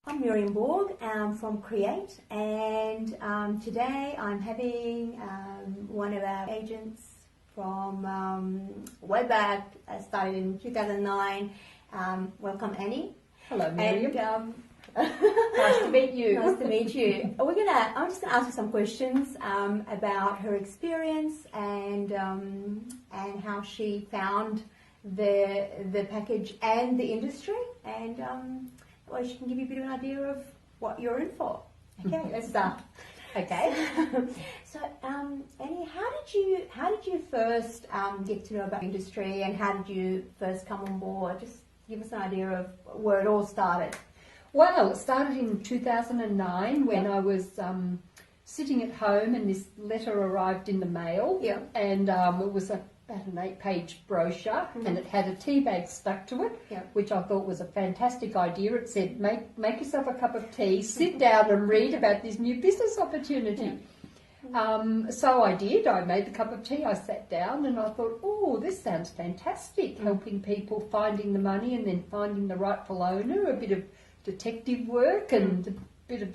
I'm Miriam Borg from Create, and today I'm having one of our agents from way back, started in 2009. Welcome, Anney. Hello, Miriam. And, nice to meet you. Nice to meet you. I'm just going to ask her some questions about her experience and how she found the package and the industry, and well, she can give you a bit of an idea of what you're in for. Okay, let's start. Okay. So, Anney, how did you first get to know about industry, and how did you first come on board? Just give us an idea of where it all started. Well, it started in 2009 when I was sitting at home and this letter arrived in the mail. Yeah. And it was about an 8-page brochure, and it had a tea bag stuck to it, which I thought was a fantastic idea. It said, make yourself a cup of tea, sit down and read about this new business opportunity. So I did. I made the cup of tea, I sat down and I thought, oh, this sounds fantastic, helping people finding the money and then finding the rightful owner, a bit of detective work and a bit of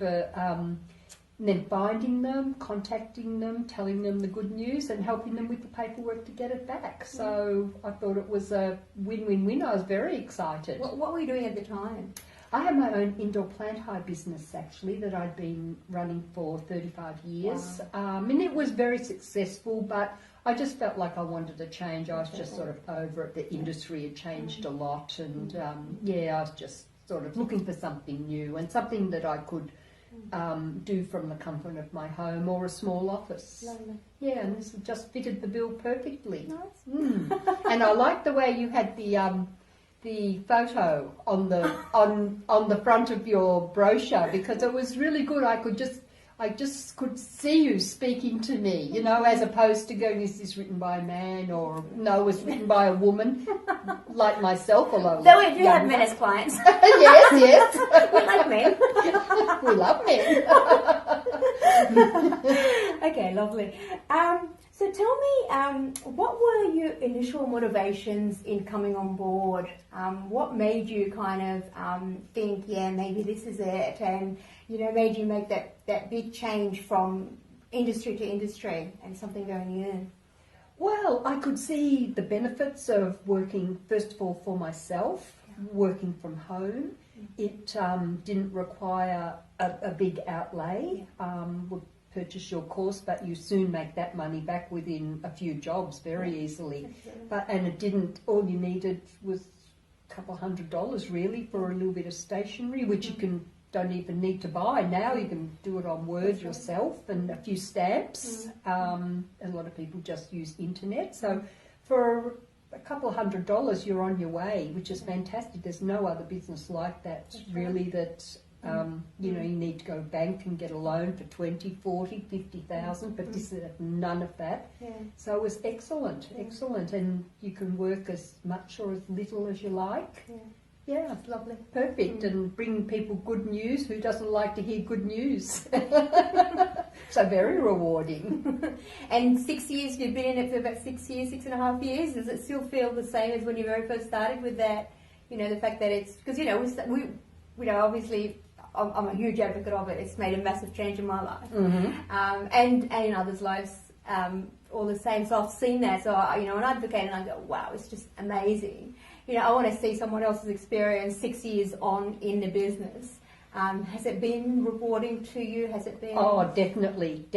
then finding them, contacting them, telling them the good news and helping them with the paperwork to get it back. So I thought it was a win-win-win. I was very excited. What were you doing at the time? I had my own indoor plant hire business actually that I'd been running for 35 years. Wow. And it was very successful, but I just felt like I wanted to change. I was just sort of over it. The industry had changed a lot, and I was just sort of looking for something new and something that I could do from the comfort of my home or a small office. Lovely. Yeah, and this just fitted the bill perfectly. Nice. And I like the way you had the photo on the front of your brochure, because it was really good. I just could see you speaking to me, you know, as opposed to going, is this written by a man, or no, it was written by a woman, like myself, although... Though we do have men as clients. Yes. We like men. We love men. Okay, lovely. So tell me, what were your initial motivations in coming on board? What made you kind of think, yeah, maybe this is it, and made you make that big change from industry to industry and something going in? Well, I could see the benefits of working, first of all, for myself, working from home. It didn't require a big outlay. Would purchase your course, but you soon make that money back within a few jobs very easily. And it didn't, all you needed was a couple $100 really for a little bit of stationery, which you don't even need to buy now. You can do it on Word yourself, and a few stamps. A lot of people just use internet. So for a couple $100 you're on your way, which is fantastic. There's no other business like that really that you need to go bank and get a loan for 20, 40, 50,000, but this is none of that. So it was excellent, and you can work as much or as little as you like. Yeah, it's lovely. Perfect, and bringing people good news. Who doesn't like to hear good news? So very rewarding. And 6 years, you've been in it for about 6 years, 6.5 years. Does it still feel the same as when you very first started with that, the fact that it's, because, we obviously, I'm a huge advocate of it. It's made a massive change in my life, and in others' lives all the same. So I've seen that. So an advocate, and I go, wow, it's just amazing. I want to see someone else's experience 6 years on in the business. Has it been rewarding to you? Has it been? Oh, definitely.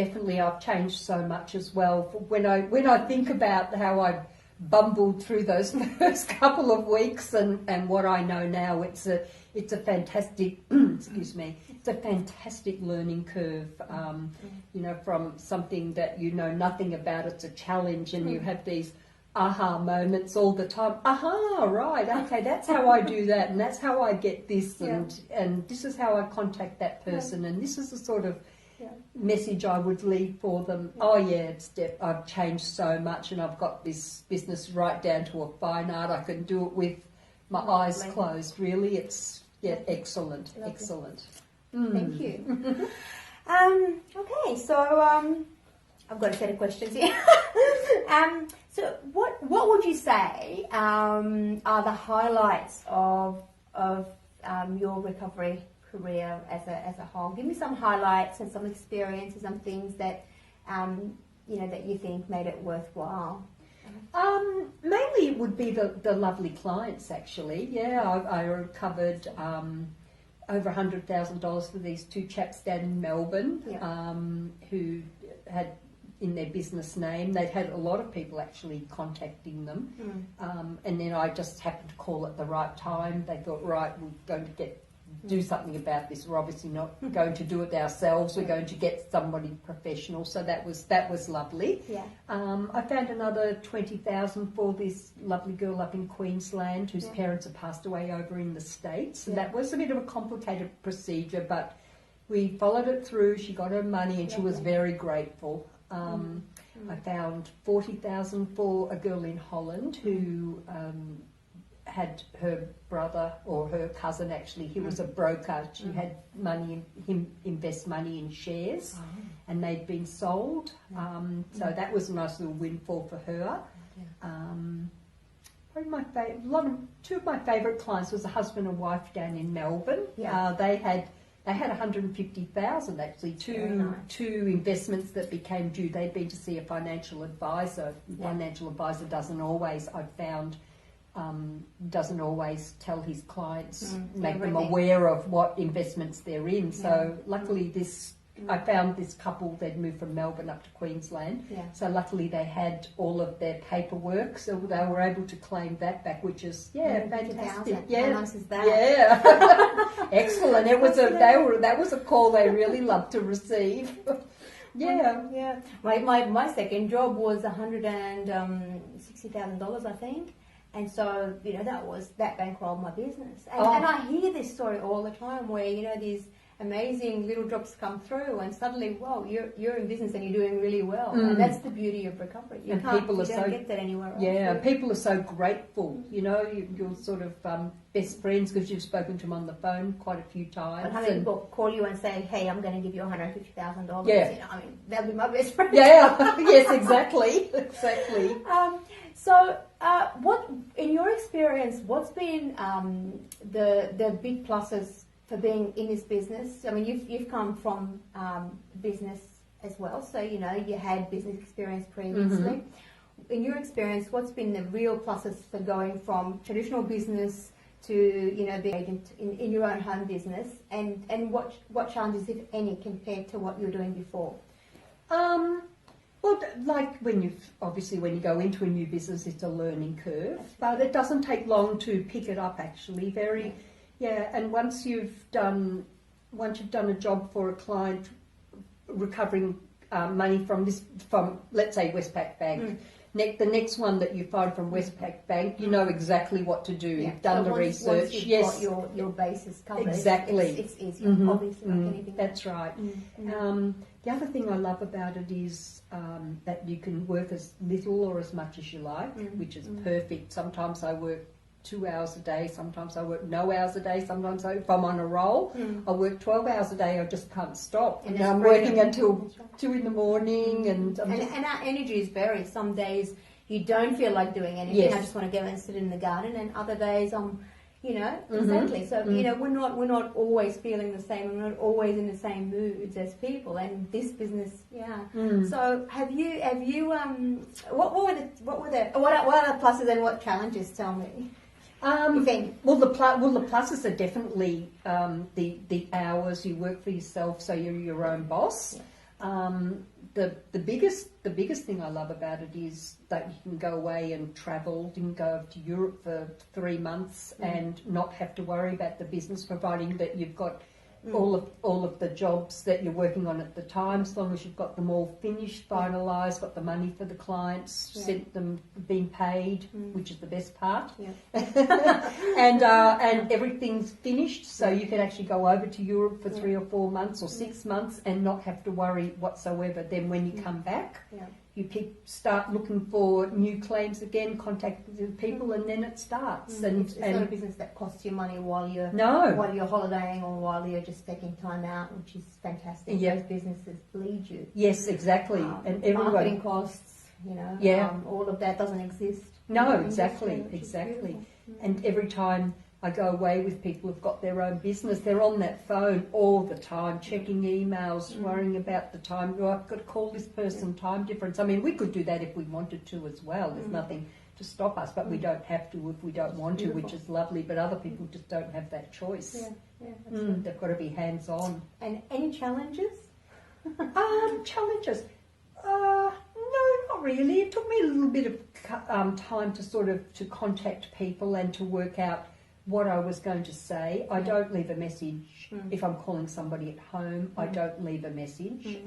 I've changed so much as well. When I think about how I bumbled through those first couple of weeks and what I know now, it's a fantastic excuse me, it's a fantastic learning curve. From something that nothing about, it's a challenge, and you have these aha moments all the time. Aha, right, okay, that's how I do that, and that's how I get this, and this is how I contact that person, and this is the sort of message I would leave for them. Oh yeah, I've changed so much, and I've got this business right down to a fine art. I can do it with my eyes closed. Really, it's excellent. Thank you. Okay, so I've got a set of questions here. So what would you say are the highlights of your recovery career as a whole? Give me some highlights and some experiences, some things that that you think made it worthwhile. Mainly it would be the lovely clients, actually. Yeah, I recovered over $100,000 for these two chaps down in Melbourne, who had in their business name. They'd had a lot of people actually contacting them, and then I just happened to call at the right time. They thought, right, we're going to do something about this. We're obviously not going to do it ourselves. We're going to get somebody professional. So that was lovely. Yeah. I found another $20,000 for this lovely girl up in Queensland whose parents had passed away over in the States. And that was a bit of a complicated procedure, but we followed it through. She got her money and she was very grateful. I found $40,000 for a girl in Holland who had her brother or her cousin, actually, he was a broker. She had him invest money in shares, and they'd been sold. So that was a nice little windfall for her. Probably two of my favourite clients was a husband and wife down in Melbourne. They had $150,000 actually, two investments that became due. They'd been to see a financial advisor. Financial advisor doesn't always, I've found, doesn't always tell his clients, make them aware of what investments they're in. So luckily I found this couple, they'd moved from Melbourne up to Queensland. So luckily they had all of their paperwork, so they were able to claim that back, which is fantastic. How nice is that? Yeah. Excellent. That was a call they really loved to receive. Yeah. My second job was $160,000, I think. And so, that bankrolled my business. And I hear this story all the time where, these amazing little drops come through and suddenly, wow, you're in business and you're doing really well. And that's the beauty of recovery. You don't get that anywhere else. Yeah, people are so grateful. You're sort of best friends because you've spoken to them on the phone quite a few times. But how many people call you and say, hey, I'm going to give you $150,000? Yeah. That'd be my best friend. Yeah, yes, exactly. Exactly. So, what, in your experience, what's been the big pluses for being in this business? I mean, you've come from business as well, so you had business experience previously. In your experience, what's been the real pluses for going from traditional business to being agent in your own home business, and what challenges, if any, compared to what you were doing before? Well, like when you go into a new business, it's a learning curve, but it doesn't take long to pick it up. Actually, and once you've done a job for a client, recovering money from let's say Westpac Bank. The next one that you find from Westpac Bank, you know exactly what to do. Yeah. You've done the research. Once you've got your bases covered, exactly. It's easier, obviously, like anything. That's right. The other thing I love about it is that you can work as little or as much as you like, which is perfect. Sometimes I work 2 hours a day, sometimes I work no hours a day, sometimes if I'm on a roll, I work 12 hours a day, I just can't stop. And I'm working until 2 in the morning. And our energies vary. Some days you don't feel like doing anything, I just want to go and sit in the garden, and other days I'm, exactly. So, we're not always feeling the same, we're not always in the same moods as people, and this business, So have you, what are the pluses and what challenges, tell me? Well, the pluses are definitely the hours you work for yourself, so you're your own boss. The biggest thing I love about it is that you can go away and travel. You can go to Europe for 3 months and not have to worry about the business, providing that you've got all of the jobs that you're working on at the time, as long as you've got them all finished, finalised, got the money for the clients, sent them, been paid, which is the best part, and everything's finished, so you can actually go over to Europe for 3 or 4 months or 6 months and not have to worry whatsoever. Then when you come back, you start looking for new claims again, contact the people, and then it starts. And it's not a business that costs you money while you're holidaying or while you're just taking time out, which is fantastic. Those businesses bleed you. Yes, exactly. And everyone, marketing costs, all of that doesn't exist. No, exactly. And every time I go away with people who've got their own business. They're on that phone all the time, checking emails, worrying about the time. Oh, I've got to call this person, time difference. I mean, we could do that if we wanted to as well. There's nothing to stop us, but we don't have to if we don't want to, which is lovely. But other people just don't have that choice. They've got to be hands-on. And any challenges? Challenges? No, not really. It took me a little bit of time to sort of to contact people and to work out what I was going to say. I don't leave a message if I'm calling somebody at home. I don't leave a message.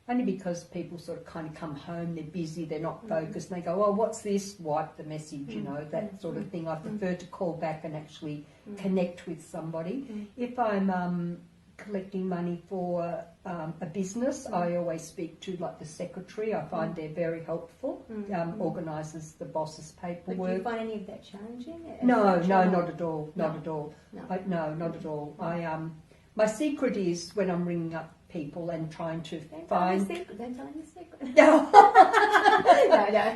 Only because people sort of kind of come home, they're busy, they're not focused, and they go, oh, what's this? Wipe the message, you know, that sort of thing. I prefer to call back and actually connect with somebody. If I'm collecting money for a business, I always speak to like the secretary. I find they're very helpful, organises the boss's paperwork. But do you find any of that challenging? No, not at all, not at all. No. Not at all. My secret is when I'm ringing up people and trying to find... Don't tell them the secret. No.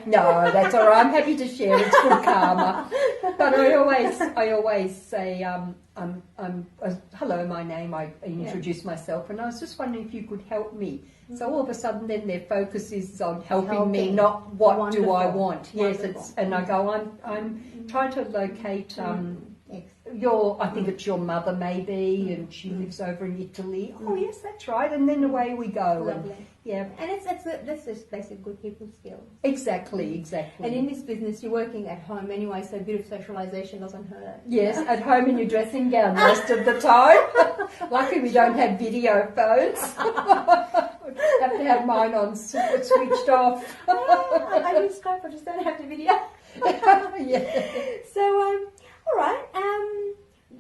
No, that's all right. I'm happy to share. It's good karma. But I always say, hello, my name. I introduce myself, and I was just wondering if you could help me. So all of a sudden, then their focus is on helping me, not what do I want. Yes, and I go, I'm trying to locate I think it's your mother maybe, and she lives over in Italy. Oh yes, that's right. And then away we go. Lovely. And that's just basic good people skills. Exactly. And in this business, you're working at home anyway, so a bit of socialisation doesn't hurt. Yes, at home in your dressing gown most of the time. Luckily we don't have video phones. Have to have mine on switched off. I do Skype, I just don't have the video. So, all right.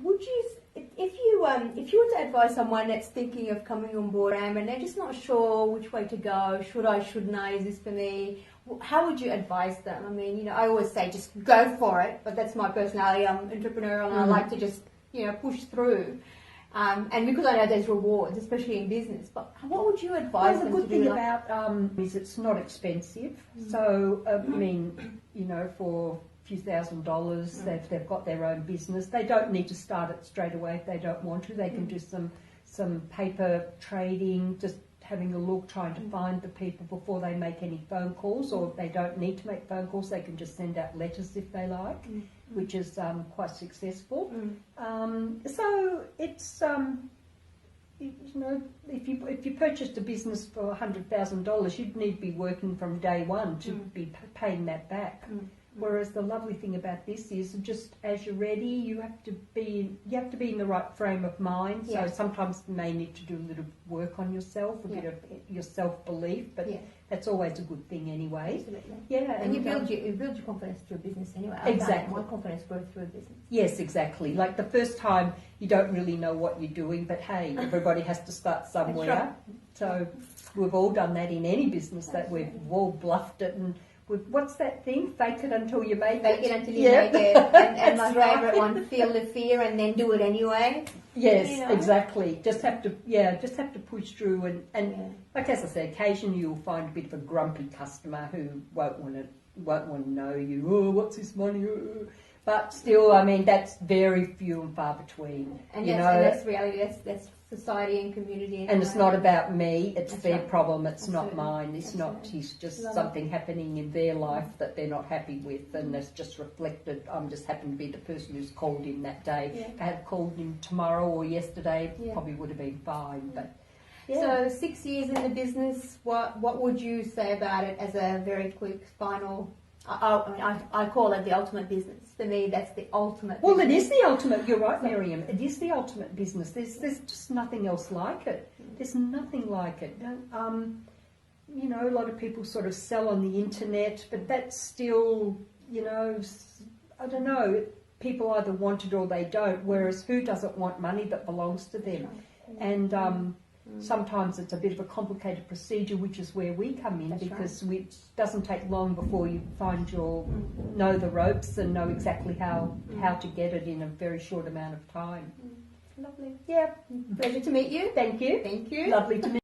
Would you, if you were to advise someone that's thinking of coming on board and they're just not sure which way to go, shouldn't I, is this for me? How would you advise them? I mean, I always say just go for it, but that's my personality. I'm entrepreneurial and I like to just, push through. And because I know there's rewards, especially in business. But what would you advise them to do? The good thing about is it's not expensive. So, I mean, for few $1,000s, they've got their own business. They don't need to start it straight away if they don't want to. They can do some paper trading, just having a look, trying to find the people before they make any phone calls, or if they don't need to make phone calls, they can just send out letters if they like, which is quite successful. So it's if you purchased a business for $100,000, you'd need to be working from day one to be paying that back. Whereas the lovely thing about this is just as you're ready, you have to be in the right frame of mind. So sometimes you may need to do a little work on yourself, a bit of your self-belief, but that's always a good thing anyway. Absolutely. Yeah, and you build your confidence through business anyway. Exactly. My confidence grows through business. Yes, exactly. Like the first time, you don't really know what you're doing, but hey, everybody has to start somewhere. Right. So we've all done that in any business, that we've all bluffed it and what's that thing? Fake it until you make it. Fake it until you make it. And my favourite one, feel the fear and then do it anyway. Yes, exactly. Just have to push through and like as I said, occasionally you'll find a bit of a grumpy customer who won't want to know you. Oh, what's this money? Oh. But still, I mean, that's very few and far between. And that's reality. That's society and community. Anyway. And it's not about me. It's their problem. It's Absolutely. not mine. It's not. It's just something happening in their life that they're not happy with, and it's just reflected. I'm just happen to be the person who's called in that day. If I had called in tomorrow or yesterday, probably would have been fine. But so 6 years in the business. What would you say about it as a very quick final? I call it the ultimate business. For me, that's the ultimate business. Well, it is the ultimate. You're right, Miriam. It is the ultimate business. There's just nothing else like it. There's nothing like it. A lot of people sort of sell on the internet, but that's still, I don't know. People either want it or they don't, whereas who doesn't want money that belongs to them? And sometimes it's a bit of a complicated procedure, which is where we come in. That's because it doesn't take long before you know the ropes and know exactly how to get it in a very short amount of time. Lovely. Yeah. Pleasure to meet you. Thank you. Thank you. Lovely to meet you.